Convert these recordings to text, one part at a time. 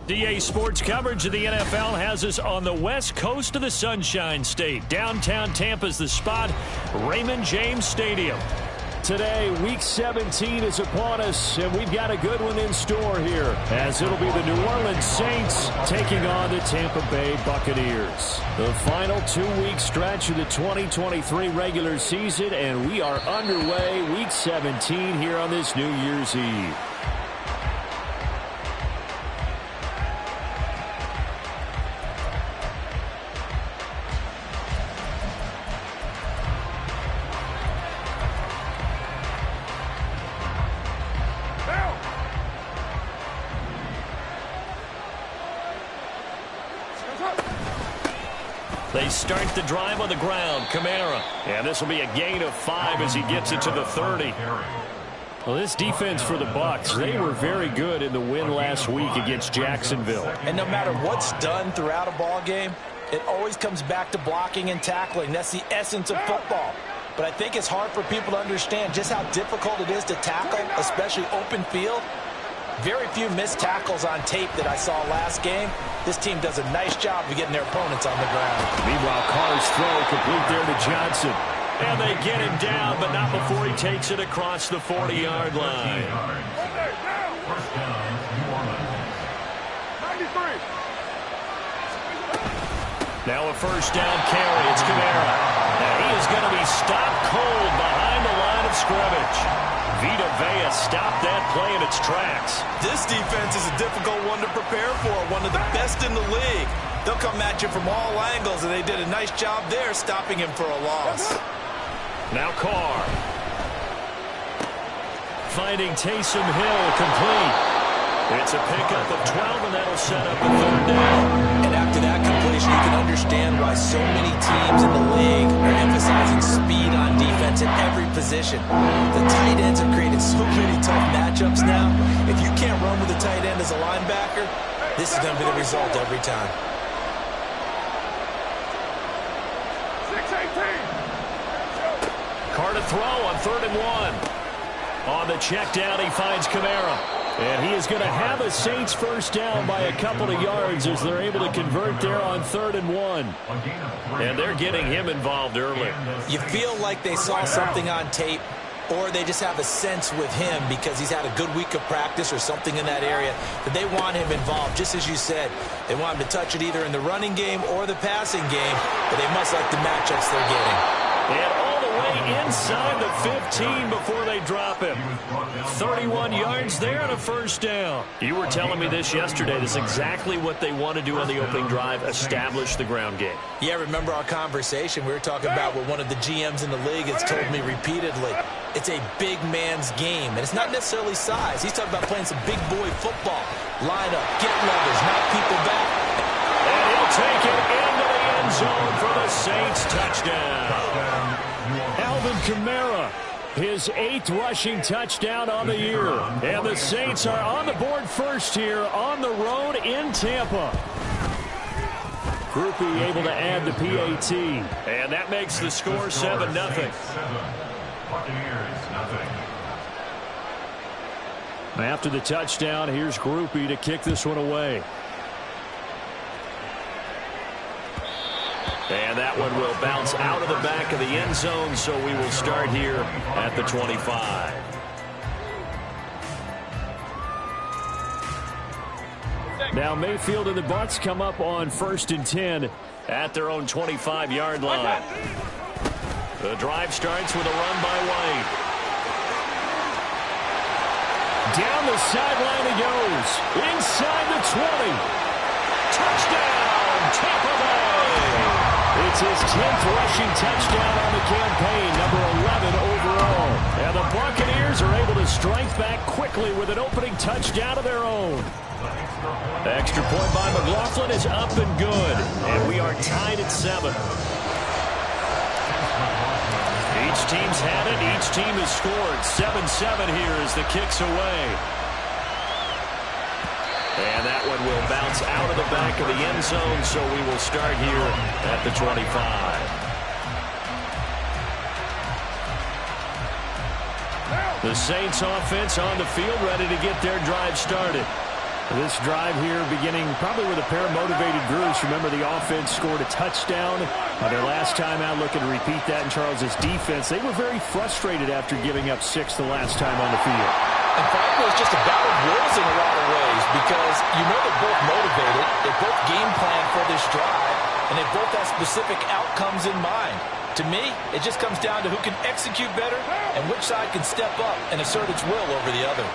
DA Sports coverage of the NFL has us on the west coast of the Sunshine State. Downtown Tampa's the spot, Raymond James Stadium. Today, Week 17 is upon us, and we've got a good one in store here, as it'll be the New Orleans Saints taking on the Tampa Bay Buccaneers. The final 2-week stretch of the 2023 regular season, and we are underway Week 17 here on this New Year's Eve. They start the drive on the ground. Kamara. And this will be a gain of 5 as he gets it to the 30. Well, this defense for the Bucs, they were very good in the win last week against Jacksonville. And no matter what's done throughout a ball game, it always comes back to blocking and tackling. That's the essence of football. But I think it's hard for people to understand just how difficult it is to tackle, especially open field. Very few missed tackles on tape that I saw last game. This team does a nice job of getting their opponents on the ground. Meanwhile, Carr's throw complete there to Johnson. And they get him down, but not before he takes it across the 40-yard line. First down, New Orleans. 93. Now a first down carry. It's Kamara. And he is going to be stopped cold behind the line of scrimmage. Vita Vea stopped that play in its tracks. This defense is a difficult one to prepare for, one of the best in the league. They'll come at you from all angles, and they did a nice job there stopping him for a loss. Now Carr. Finding Taysom Hill complete. It's a pickup of 12, and that'll set up a third down. And after that completion, you can understand why so many teams in the league are emphasizing speed on defense at every position. The tight ends have created so many tough matchups now. If you can't run with a tight end as a linebacker, this is going to be the result every time. 6-18. Carr to throw on 3rd and 1. On the check down, he finds Kamara. And he is going to have a Saints first down by a couple of yards as they're able to convert there on 3rd and 1. And they're getting him involved early. You feel like they saw something on tape, or they just have a sense with him because he's had a good week of practice or something in that area that they want him involved. Just as you said, they want him to touch it either in the running game or the passing game, but they must like the matchups they're getting. And all the way inside the 15 before they drop him. 31 yards there and a first down. You were telling me this yesterday. This is exactly what they want to do on the opening drive, establish the ground game. Yeah, remember our conversation? We were talking about what one of the GMs in the league has told me repeatedly. It's a big man's game, and it's not necessarily size. He's talking about playing some big boy football. Line up, get leverage, knock people back. And he'll take it into the end zone for the Saints touchdown. Alvin Kamara, his 8th rushing touchdown on the year. And the Saints are on the board first here on the road in Tampa. Groupie able to add the PAT. And that makes the score 7-0. Buccaneers, nothing. After the touchdown, here's Groupie to kick this one away. And that one will bounce out of the back of the end zone, so we will start here at the 25. Now Mayfield and the Bucs come up on 1st and 10 at their own 25-yard line. The drive starts with a run by White. Down the sideline he goes. Inside the 20. Touchdown, Tampa Bay. It's his 10th rushing touchdown on the campaign, number 11 overall. And the Buccaneers are able to strike back quickly with an opening touchdown of their own. Extra point by McLaughlin is up and good. And we are tied at 7. Each team's had it. Each team has scored. 7-7 here as the kick's away. And that one will bounce out of the back of the end zone, so we will start here at the 25. The Saints offense on the field ready to get their drive started. This drive here beginning probably with a pair of motivated groups. Remember, the offense scored a touchdown their last time out. Looking to repeat that in Charles's defense. They were very frustrated after giving up 6 the last time on the field. And frankly, it's just a battle of wills in a lot of ways because you know they're both motivated. They both game plan for this drive, and they both have specific outcomes in mind. To me, it just comes down to who can execute better and which side can step up and assert its will over the other.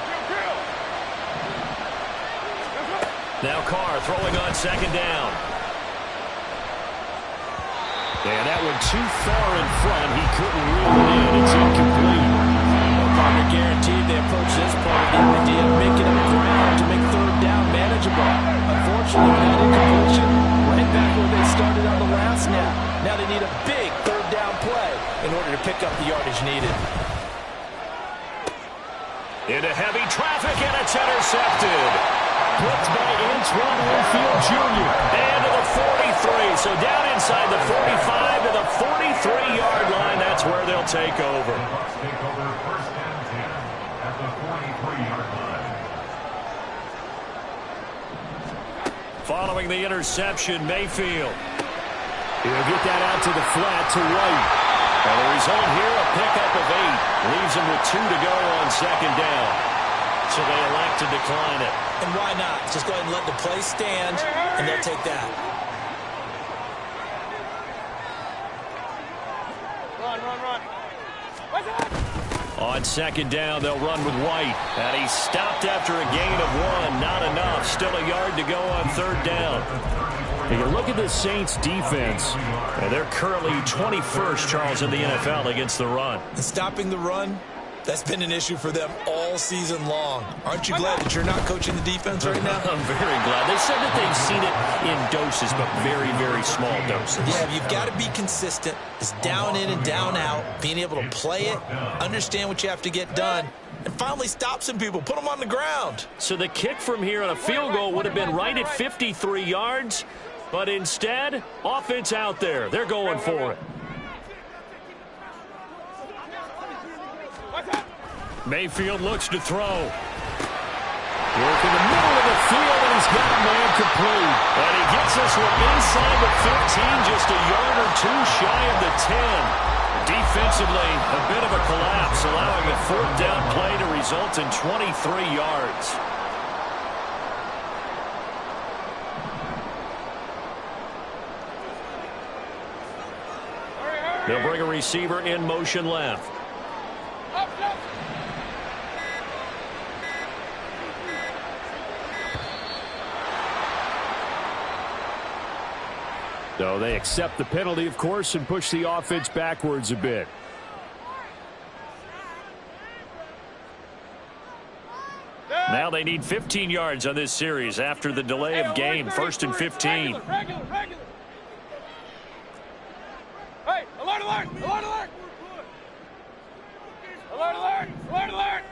Now Carr throwing on second down. And that one too far in front. He couldn't reel it in. It's incomplete. Partner guaranteed they approach this part of the idea of making up ground to make third down manageable. Unfortunately, that incompletion right back where they started on the last snap. Now they need a big third down play in order to pick up the yardage needed. Into heavy traffic, and it's intercepted. Blitzed by Antoine Winfield Jr. And to the 43. So down inside the 45 to the 43-yard line. That's where they'll take over. Take over first and 10 at the 43-yard line. Following the interception, Mayfield. He'll get that out to the flat to White. And the result here, a pickup of 8. Leaves him with 2 to go on second down. So they elect to decline it. And why not? Just go ahead and let the play stand, and they'll take that. Run. On second down, they'll run with White. And he's stopped after a gain of 1. Not enough. Still a yard to go on third down. You look at the Saints defense, and they're currently 21st, Charles, in the NFL against the run. And stopping the run, that's been an issue for them all season long. Aren't you glad that you're not coaching the defense right now? I'm very glad. They said that they've seen it in doses, but very, very small doses. Yeah, you've got to be consistent. It's down in and down out, being able to play it, understand what you have to get done, and finally stop some people, put them on the ground. So the kick from here on a field goal would have been right at 53 yards, but instead, offense out there. They're going for it. Mayfield looks to throw. Work in the middle of the field, and he's got a man complete. And he gets this one inside the 15, just a yard or 2 shy of the 10. Defensively, a bit of a collapse, allowing a fourth down play to result in 23 yards. They'll bring a receiver in motion left. So they accept the penalty, of course, and push the offense backwards a bit. Now they need 15 yards on this series after the delay of game. First and 15. Regular. Hey, alert, alert, alert, alert. Alert, alert, alert, alert.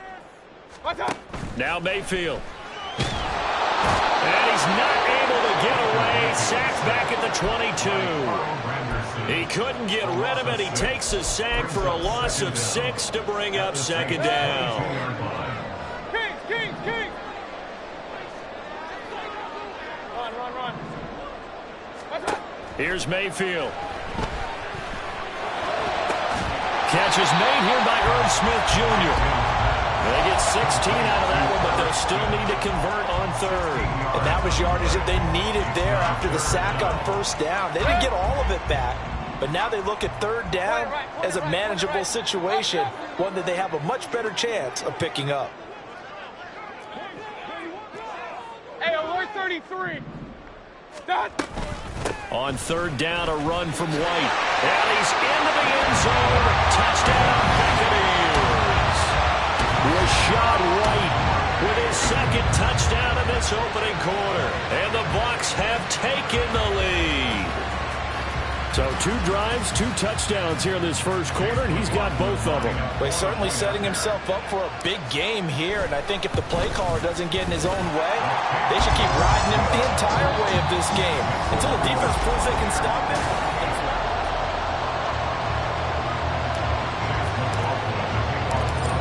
Watch out. Now Mayfield. And he's not able to get away. Sacked back at the 22. He couldn't get rid of it. He takes a sack for a loss of 6 to bring up second down. King. Run. Here's Mayfield. Catch is made here by Irv Smith Jr. They get 16 out of that one, but they'll still need to convert on third. And that was yardage that they needed there after the sack on first down. They didn't get all of it back, but now they look at third down as a manageable situation, one that they have a much better chance of picking up. Hey, alert 33. Done. On third down, a run from White. And he's into the end zone. Touchdown, Buccaneers. Rashad White with his second touchdown in this opening quarter. And the Bucs have taken the lead. So 2 drives, 2 touchdowns here in this first quarter, and he's got both of them. Well, he's certainly setting himself up for a big game here, and I think if the play caller doesn't get in his own way, they should keep riding him the entire way of this game until the defense proves they can stop him.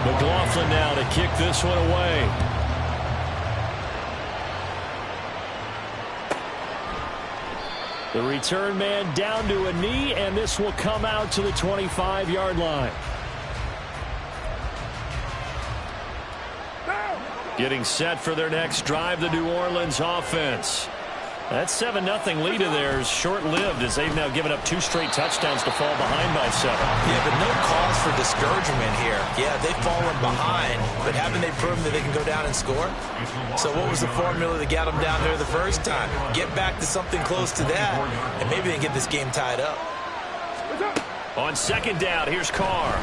McLaughlin now to kick this one away. The return man down to a knee, and this will come out to the 25-yard line. Getting set for their next drive, the New Orleans offense. That 7-0 lead of theirs short-lived as they've now given up 2 straight touchdowns to fall behind by 7. Yeah, but no cause for discouragement here. Yeah, they've fallen behind, but haven't they proven that they can go down and score? So what was the formula that got them down there the first time? Get back to something close to that, and maybe they can get this game tied up. On second down, here's Carr.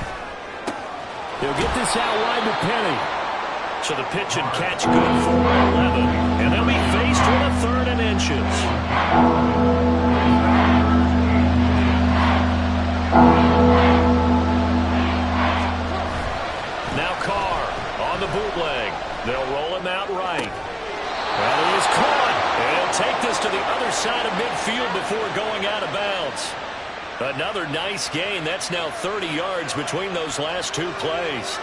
He'll get this out wide to Penny. So the pitch and catch good for 11. And they'll be faced with a 3rd and inches. Now Carr on the bootleg. They'll roll him out right. Well, he is caught. And he'll take this to the other side of midfield before going out of bounds. Another nice gain. That's now 30 yards between those last 2 plays.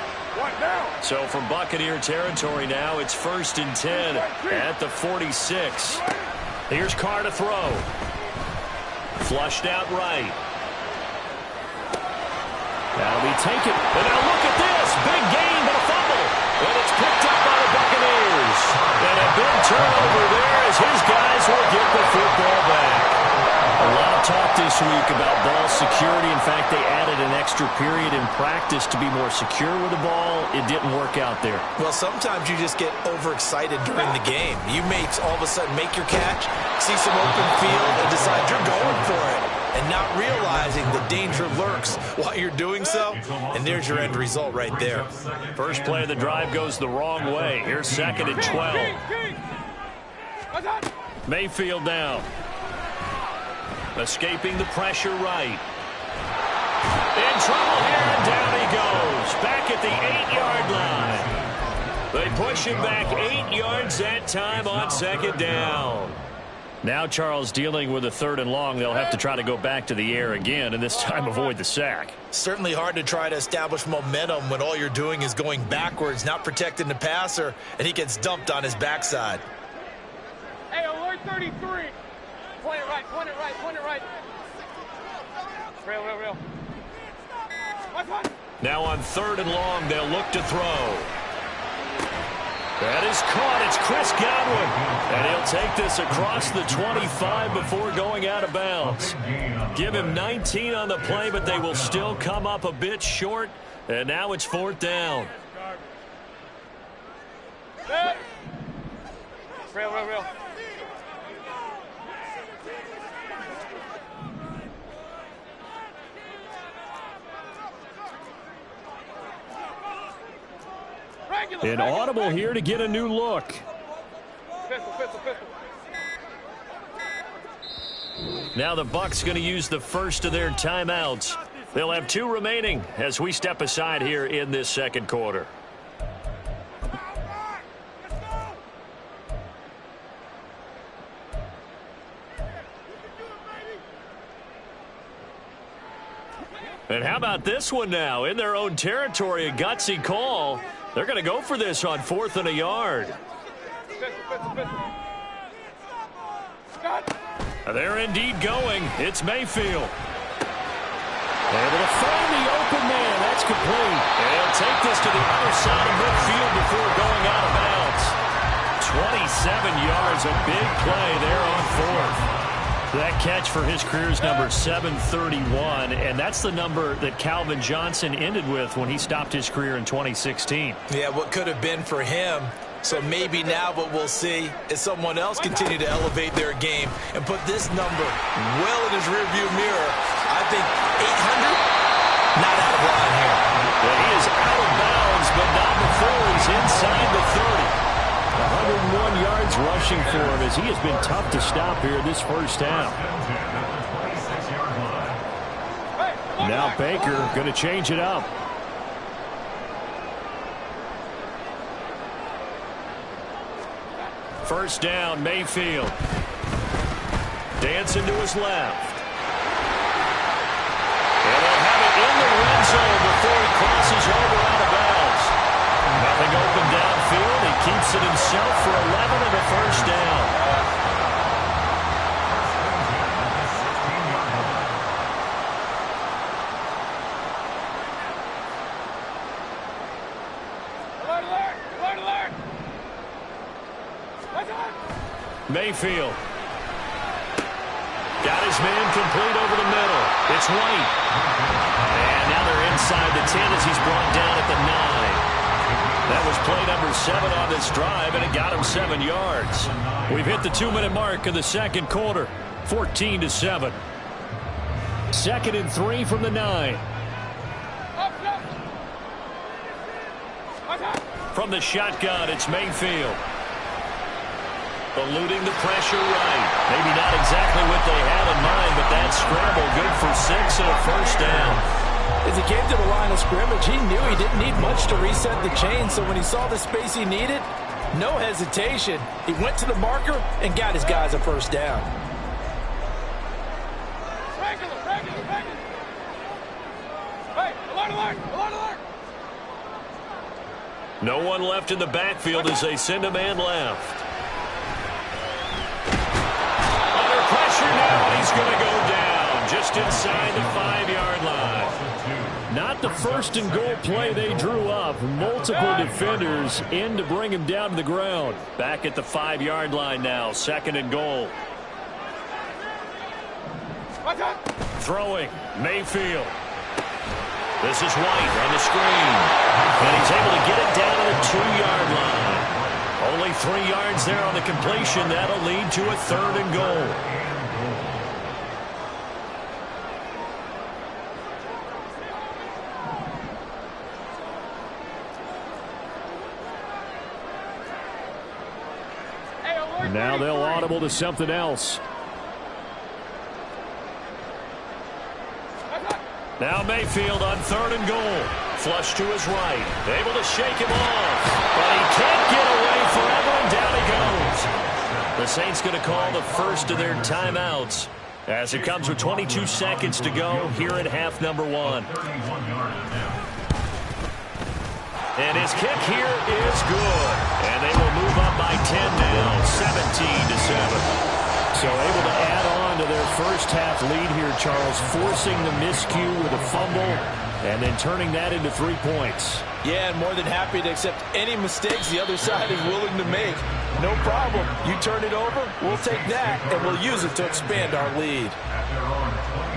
So from Buccaneer territory now, it's 1st and 10 at the 46. Here's Carr to throw. Flushed out right. That'll be taken. And now look at this. Big gain, but a fumble. And it's picked up by the Buccaneers. And a big turnover there as his guys will get the football back. A lot of talk this week about ball security. In fact, they added an extra period in practice to be more secure with the ball. It didn't work out there. Well, sometimes you just get overexcited during the game. You may all of a sudden make your catch, see some open field, and decide you're going for it, and not realizing the danger lurks while you're doing so. And there's your end result right there. First play of the drive goes the wrong way. Here's 2nd and 12. Mayfield down. Escaping the pressure right. In trouble here, and down he goes. Back at the 8-yard line. They push him back 8 yards that time on 2nd down. Now Charles dealing with a 3rd and long. They'll have to try to go back to the air again, and this time avoid the sack. Certainly hard to try to establish momentum when all you're doing is going backwards, not protecting the passer, and he gets dumped on his backside. Hey, alert 33. Point it right, point it right, point it right. Real. Now on 3rd and long, they'll look to throw. That is caught. It's Chris Godwin. And he'll take this across the 25 before going out of bounds. Give him 19 on the play, but they will still come up a bit short. And now it's 4th down. Real. An audible here to get a new look. Pistol. Now the Bucs going to use the first of their timeouts. They'll have 2 remaining as we step aside here in this 2nd quarter. And how about this one now? In their own territory, a gutsy call. They're going to go for this on 4th and a yard. They're indeed going. It's Mayfield. Able to find the open man. That's complete. And he'll take this to the other side of midfield before going out of bounds. 27 yards, a big play there on 4th. That catch for his career's number 731, and that's the number that Calvin Johnson ended with when he stopped his career in 2016. Yeah, what could have been for him. So maybe now what we'll see is someone else continue to elevate their game and put this number well in his rearview mirror. I think 800, not out of line here. Well, he is out of bounds, but not before he's inside the 30. 101 yards rushing for him as he has been tough to stop here this first half. Now Baker going to change it up. First down, Mayfield. Dancing to his left. And they'll have it in the red zone before he crosses over out of bounds. Nothing open downfield. He keeps it himself for 11 and a first down. Mayfield. Got his man complete over the middle. It's White. And now they're inside the 10 as he's brought down at the 9. That was play number 7 on this drive, and it got him 7 yards. We've hit the 2-minute mark of the second quarter. 14-7. 2nd and 3 from the 9. From the shotgun, it's Mayfield. Eluding the pressure right. Maybe not exactly what they had in mind, but that scramble good for 6 and a first down. As he came to the line of scrimmage, he knew he didn't need much to reset the chain, so when he saw the space he needed, no hesitation. He went to the marker and got his guys a first down. No one left in the backfield as they send a man left. Under pressure now, and he's going to go down just inside the 5-yard line. Not the first and goal play they drew up. Multiple defenders in to bring him down to the ground. Back at the 5-yard line now, 2nd and goal. Throwing, Mayfield. This is White on the screen. And he's able to get it down to the 2-yard line. Only 3 yards there on the completion. That'll lead to a 3rd and goal. Now they'll audible to something else. Now Mayfield on 3rd and goal. Flush to his right. Able to shake him off. But he can't get away forever, and down he goes. The Saints going to call the first of their timeouts as it comes with 22 seconds to go here at half number 1. And his kick here is good. And they will move up by 10 now, 17-7. So able to add on to their first half lead here, Charles, forcing the miscue with a fumble and then turning that into 3 points. Yeah, and more than happy to accept any mistakes the other side is willing to make. No problem. You turn it over, we'll take that, and we'll use it to expand our lead. At their own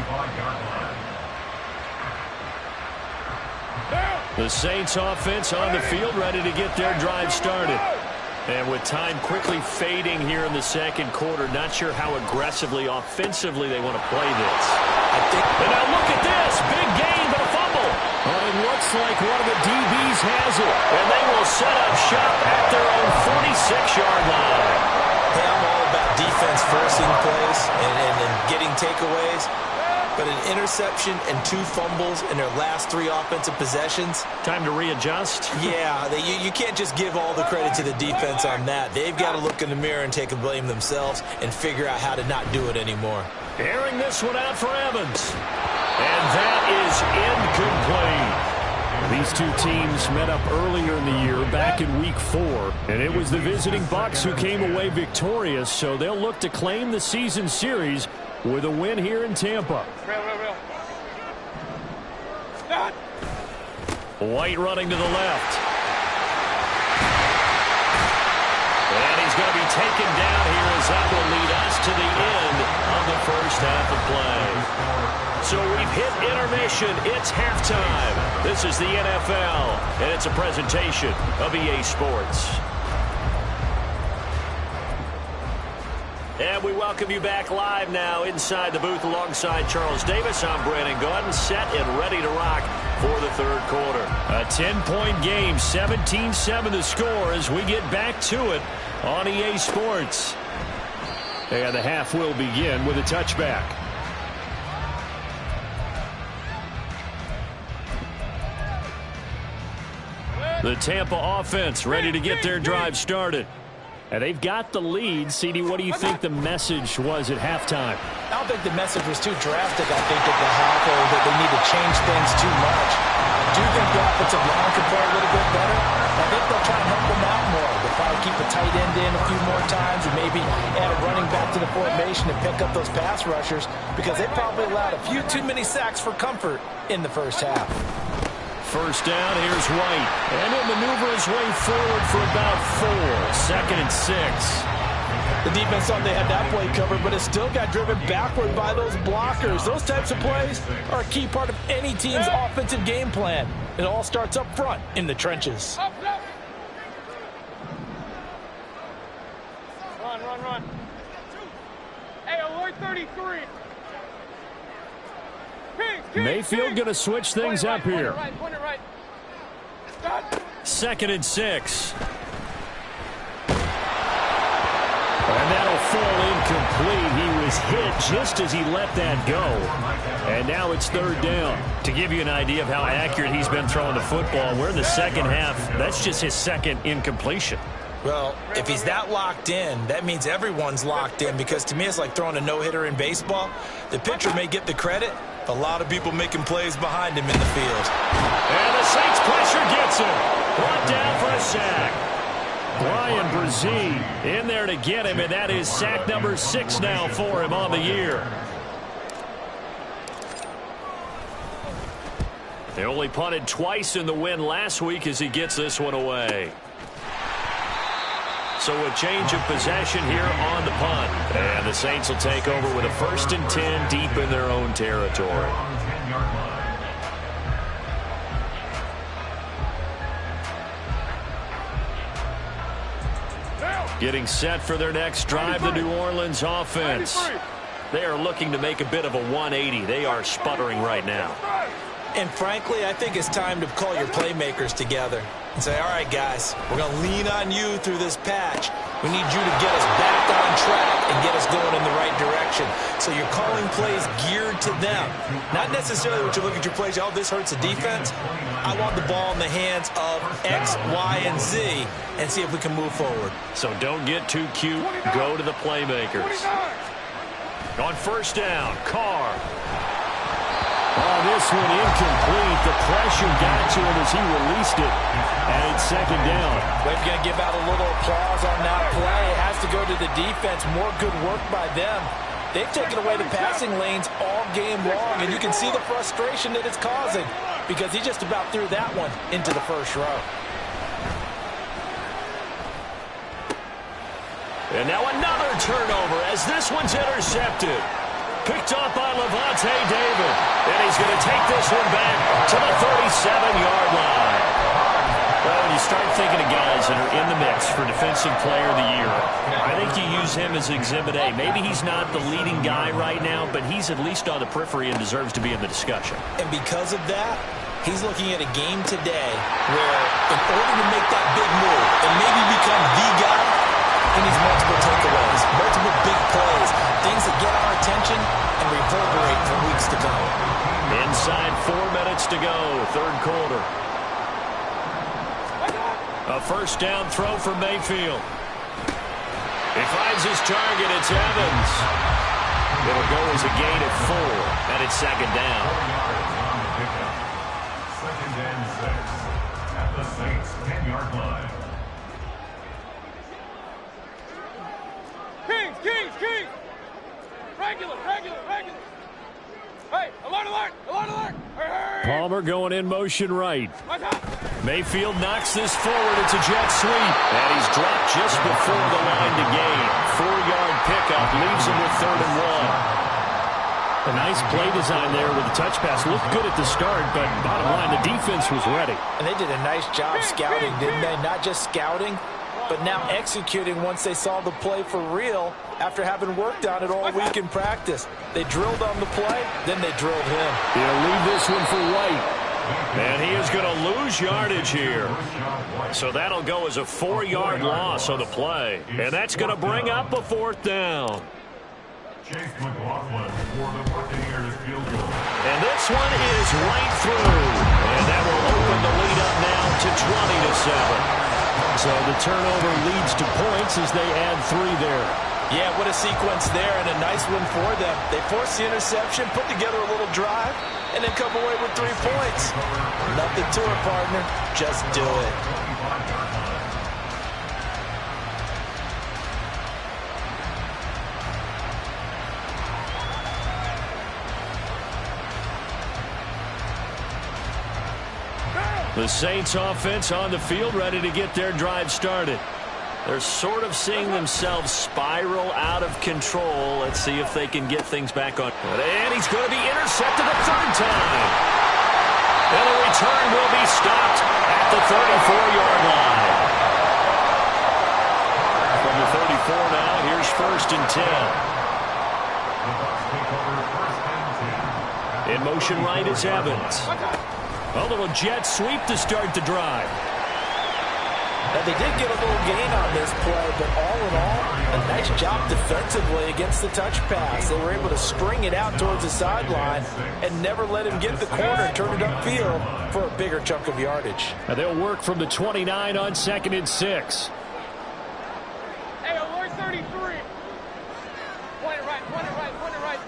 25-yard line. The Saints offense on the field, ready to get their drive started. And with time quickly fading here in the second quarter, not sure how aggressively, offensively they want to play this. And now look at this. Big gain, but a fumble. It looks like one of the DBs has it. And they will set up shop at their own 46-yard line. Hey, I'm all about defense forcing plays and getting takeaways. But an interception and 2 fumbles in their last 3 offensive possessions. Time to readjust. Yeah, you can't just give all the credit to the defense on that. They've got to look in the mirror and take a blame themselves and figure out how to not do it anymore. Airing this one out for Evans. And that is incomplete. These two teams met up earlier in the year, back in Week 4, and it was the visiting Bucs who came away victorious, so they'll look to claim the season series with a win here in Tampa. Real. White running to the left. And he's going to be taken down here as that will lead us to the end of the first half of play. So we've hit intermission. It's halftime. This is the NFL, and it's a presentation of EA Sports. And we welcome you back live now inside the booth alongside Charles Davis. I'm Brandon Gaudin, set and ready to rock for the third quarter. A 10-point game, 17-7 the score as we get back to it on EA Sports. And the half will begin with a touchback. The Tampa offense ready to get their drive started. And they've got the lead. CD, what do you think the message was at halftime? I don't think the message was too drastic. I think at the half or that they need to change things too much. I do think the offensive line could play a little bit better. I think they'll try and help them out more. They'll probably keep a tight end in a few more times and maybe add a running back to the formation and pick up those pass rushers because they probably allowed a few too many sacks for comfort in the first half. first down. Here's White. And he'll maneuver his way forward for about 4. 2nd and 6. The defense thought they had that play covered, but it still got driven backward by those blockers. Those types of plays are a key part of any team's offensive game plan. It all starts up front in the trenches. Run. Hey, alert 33. Mayfield going to switch things up here. Point it right. 2nd and 6. And that'll fall incomplete. He was hit just as he let that go. And now it's 3rd down. To give you an idea of how accurate he's been throwing the football, we're in the second half. That's just his 2nd incompletion. Well, if he's that locked in, that means everyone's locked in, because to me it's like throwing a no-hitter in baseball. The pitcher may get the credit, but a lot of people making plays behind him in the field. And the Saints pressure gets him. Brought down for a sack. Brian Brzee in there to get him, and that is sack number 6 now for him on the year. They only punted twice in the win last week as he gets this one away. So a change of possession here on the punt. And the Saints will take over with a 1st and 10 deep in their own territory. Getting set for their next drive, the New Orleans offense. They are looking to make a bit of a 180. They are sputtering right now. And frankly, I think it's time to call your playmakers together and say, all right, guys, we're going to lean on you through this patch. We need you to get us back on track and get us going in the right direction. So you're calling plays geared to them. Not necessarily what you look at your plays, oh, this hurts the defense. I want the ball in the hands of X, Y, and Z and see if we can move forward. So don't get too cute. Go to the playmakers. On 1st down, Carr. Oh, this one incomplete. The pressure got to him as he released it. And it's 2nd down. We're going to give out a little applause on that play. It has to go to the defense. More good work by them. They've taken away the passing lanes all game long, and you can see the frustration that it's causing because he just about threw that one into the 1st row. And now another turnover as this one's intercepted. Picked up by Levante David. And he's going to take this one back to the 37-yard line. Well, when you start thinking of guys that are in the mix for Defensive Player of the Year, I think you use him as Exhibit A. Maybe he's not the leading guy right now, but he's at least on the periphery and deserves to be in the discussion. And because of that, he's looking at a game today where in order to make that big move and maybe become the guy, he needs multiple takeaways, multiple big plays, things that get our attention and reverberate for weeks to come. Inside 4 minutes to go, 3rd quarter. A 1st down throw for Mayfield. He finds his target. It's Evans. It'll go as a gain of 4, and it's 2nd down. 2nd and 6 at the Saints 10-yard line. Kings! Regular! Hey, alert! Hey! Palmer going in motion right. Mayfield knocks this forward. It's a jet sweep. And he's dropped just before the line to gain. 4-yard pickup leaves him with 3rd and 1. A nice play design there with the touch pass. Looked good at the start, but bottom line, the defense was ready. And they did a nice job scouting, didn't they? Not just scouting, but now executing once they saw the play for real after having worked on it all week in practice. They drilled on the play, then they drilled him. He'll leave this one for White. And he is going to lose yardage here. So that'll go as a 4-yard loss on the play. And that's going to bring up a 4th down. Chase McLaughlin for the Buccaneers field goal. And this one is right through. And that will open the lead up now to 20-7. So the turnover leads to points as they add 3 there. Yeah, what a sequence there, and a nice one for them. They forced the interception, put together a little drive, and then come away with 3 points. Nothing to it, partner. Just do it. The Saints offense on the field, ready to get their drive started. They're sort of seeing themselves spiral out of control. Let's see if they can get things back on. And he's going to be intercepted a third time. And the return will be stopped at the 34-yard line. From the 34 now, here's 1st and 10. In motion right is Evans. A little jet sweep to start the drive. Now, they did get a little gain on this play, but all in all, a nice job defensively against the touch pass. They were able to string it out towards the sideline and never let him get the corner and turn it upfield for a bigger chunk of yardage. Now they'll work from the 29 on 2nd and 6. Hey, alert 33. Point it right, point it right, point it right.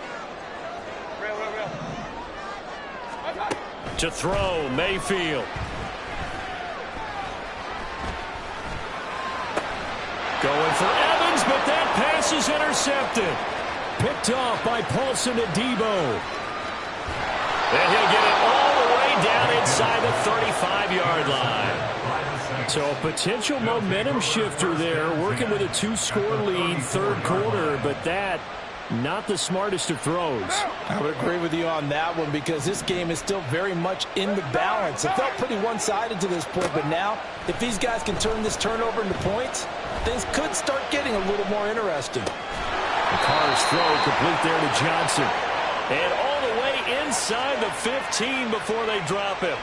Real. Okay. To throw, Mayfield. Going for Evans, but that pass is intercepted. Picked off by Paulson Adebo. And he'll get it all the way down inside the 35-yard line. So a potential momentum shifter there, working with a 2-score lead, 3rd quarter, but that not the smartest of throws. I would agree with you on that one because this game is still very much in the balance. It felt pretty one-sided to this point, but now if these guys can turn this turnover into points, things could start getting a little more interesting. Carr's throw complete there to Johnson. And all the way inside the 15 before they drop him.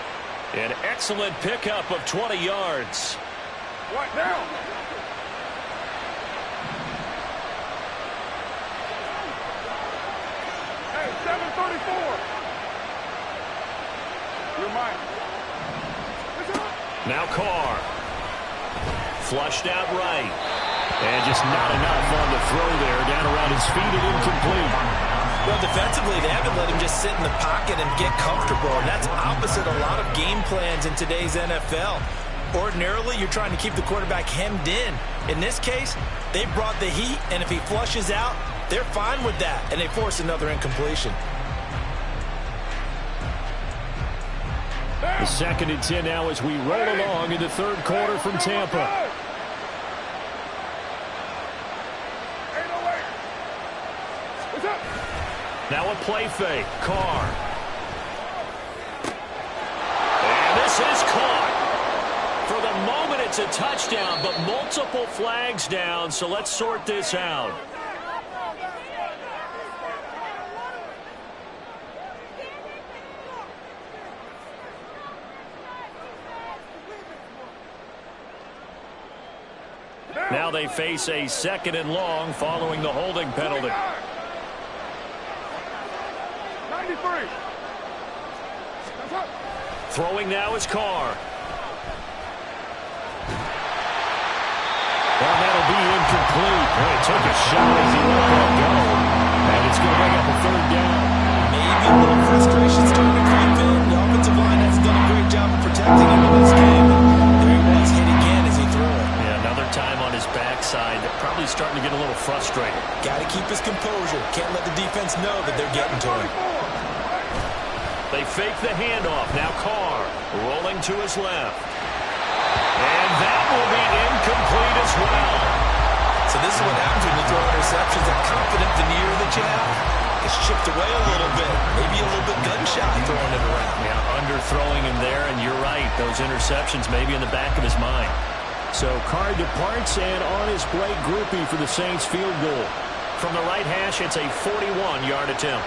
An excellent pickup of 20 yards. Right now. Hey, 734. You're mine. Now Carr. Flushed out right. And just not enough on the throw there. Down around his feet and incomplete. Well, defensively, they haven't let him just sit in the pocket and get comfortable. And that's opposite a lot of game plans in today's NFL. Ordinarily, you're trying to keep the quarterback hemmed in. In this case, they brought the heat, and if he flushes out, they're fine with that, and they force another incompletion. The 2nd and 10 now as we roll along in the 3rd quarter from Tampa. Now a play fake. Carr. And this is caught. For the moment, it's a touchdown, but multiple flags down, so let's sort this out. Now they face a 2nd and long following the holding penalty. 93. Throwing now is Carr. Well, that'll be incomplete. Well, he took a shot as he let that go. And it's going to bring up a 3rd down. Maybe a little frustration starting to creep in. The offensive line has done a great job of protecting him in this game. There he was, hit again as he threw it. Yeah, another time on his backside. Probably starting to get a little frustrated. Got to keep his composure. Can't let the defense know that they're getting to him. They fake the handoff. Now Carr rolling to his left. And that will be incomplete as well. So this is what happens when you throw interceptions. That confident veneer that you have gets chipped away a little bit. Maybe a little bit gunshot throwing it around. Yeah, underthrowing him there, and you're right. Those interceptions may be in the back of his mind. So Carr departs, and on his play, Groupie for the Saints field goal. From the right hash, it's a 41-yard attempt.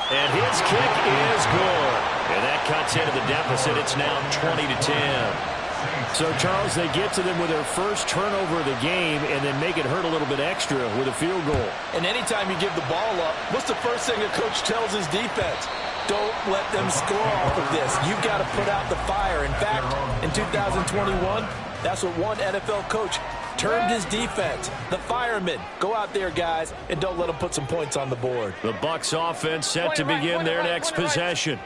And his kick is good. And that cuts into the deficit. It's now 20-10. So, Charles, they get to them with their first turnover of the game and then make it hurt a little bit extra with a field goal. And anytime you give the ball up, what's the first thing a coach tells his defense? Don't let them score off of this. You've got to put out the fire. In fact, in 2021, that's what one NFL coach termed his defense, the firemen. Go out there, guys, and don't let them put some points on the board. The Bucs offense set to begin their next possession.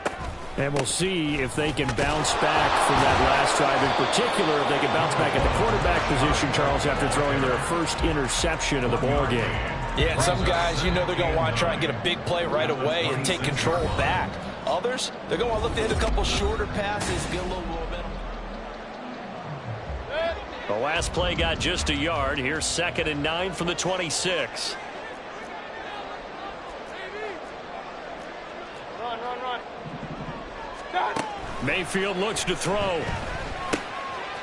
And we'll see if they can bounce back from that last drive. In particular, if they can bounce back at the quarterback position, Charles, after throwing their first interception of the ball game. Yeah, and some guys, you know they're going to want to try and get a big play right away and take control back. Others, they're going to look to hit a couple shorter passes, get a little momentum. The last play got just a yard. Here's 2nd and 9 from the 26. Run. Mayfield looks to throw.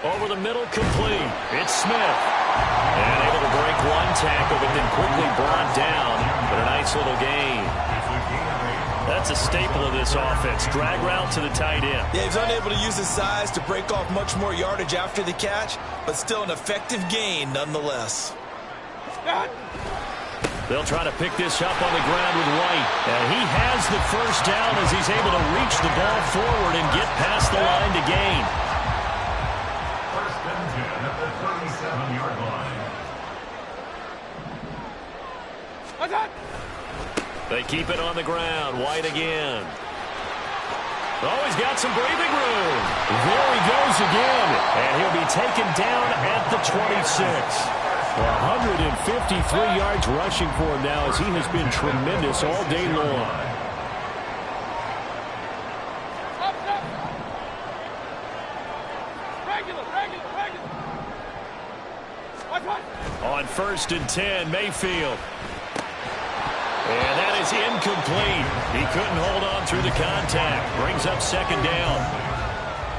Over the middle, complete. It's Smith. And able to break one tackle, but then quickly brought down. But a nice little gain. That's a staple of this offense. Drag route to the tight end. Yeah, he's unable to use his size to break off much more yardage after the catch, but still an effective gain nonetheless. They'll try to pick this up on the ground with White. And he has the first down as he's able to reach the ball forward and get past the line to gain. First and 10 at the 37-yard line. They keep it on the ground. White again. Oh, he's got some breathing room. There he goes again. And he'll be taken down at the 26. 153 yards rushing for him now as he has been tremendous all day long. On 1st and 10, Mayfield. And that is incomplete. He couldn't hold on through the contact. Brings up 2nd down.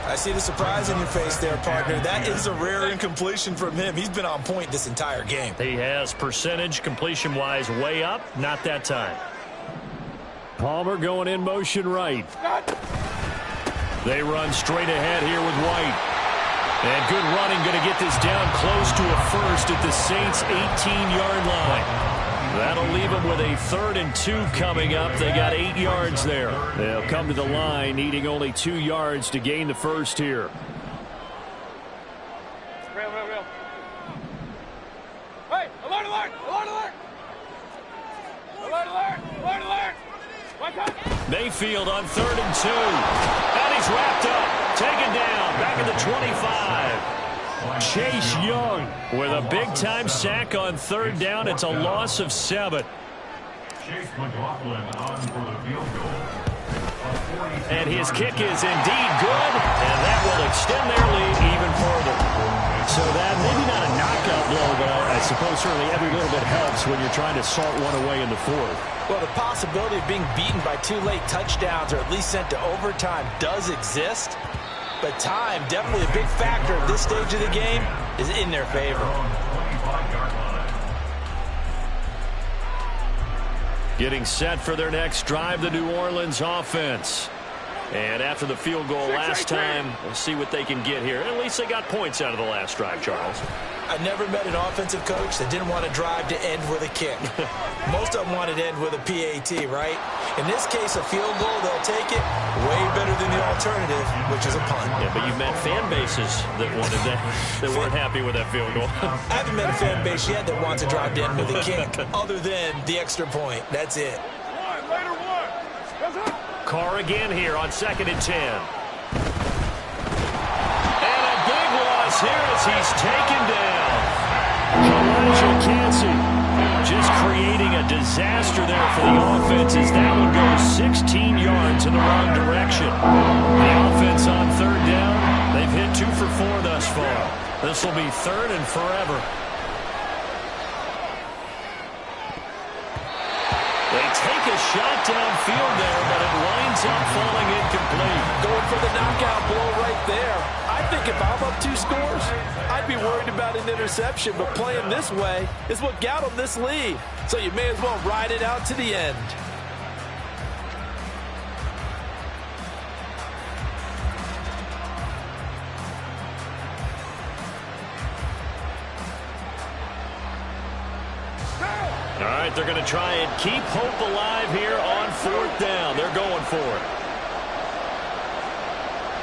I see the surprise in your face there, partner. That is a rare incompletion from him. He's been on point this entire game. He has percentage completion-wise way up. Not that time. Palmer going in motion right. They run straight ahead here with White. And good running, going to get this down close to a first at the Saints' 18-yard line. That'll leave them with a 3rd and 2 coming up. They got 8 yards there. They'll come to the line needing only 2 yards to gain the first here. Real. Hey, alert! Mayfield on 3rd and 2. And he's wrapped up. Taken down. Back at the 25. Chase Young with a big-time sack on 3rd down. It's a loss of 7. Chase McLaughlin on for the field goal. And his kick is indeed good, and that will extend their lead even further. So that, maybe not a knockout blow, but I suppose certainly every little bit helps when you're trying to salt one away in the 4th. Well, the possibility of being beaten by 2 late touchdowns or at least sent to overtime does exist. But time, definitely a big factor at this stage of the game, is in their favor. Getting set for their next drive, the New Orleans offense. And after the field goal last time, we'll see what they can get here. At least they got points out of the last drive, Charles. I never met an offensive coach that didn't want a drive to end with a kick. Most of them wanted to end with a PAT, right? In this case, a field goal, they'll take it. Way better than the alternative, which is a punt. Yeah, but you've met fan bases that wanted that, that weren't happy with that field goal. I haven't met a fan base yet that wants a drive to end with a kick, other than the extra point. That's it. Carr again here on 2nd and 10. And a big loss here as he's taken down. Elijah Cansey just creating a disaster there for the offense as that one goes 16 yards in the wrong direction. The offense on 3rd down, they've hit 2 for 4 thus far. This will be 3rd and forever. They take a shot downfield there, but it winds up falling incomplete. Going for the knockout blow right there. I think if I'm up 2 scores, I'd be worried about an interception, but playing this way is what got them this lead. So you may as well ride it out to the end. All right, they're going to try and keep hope alive here on 4th down. They're going for it.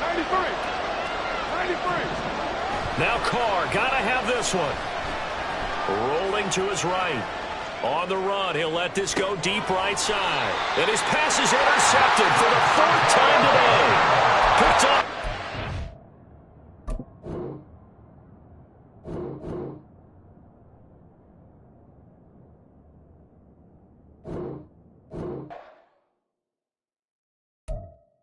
93. Now Carr, got to have this one. Rolling to his right. On the run, he'll let this go deep right side. And his pass is intercepted for the 4th time today. Picked up.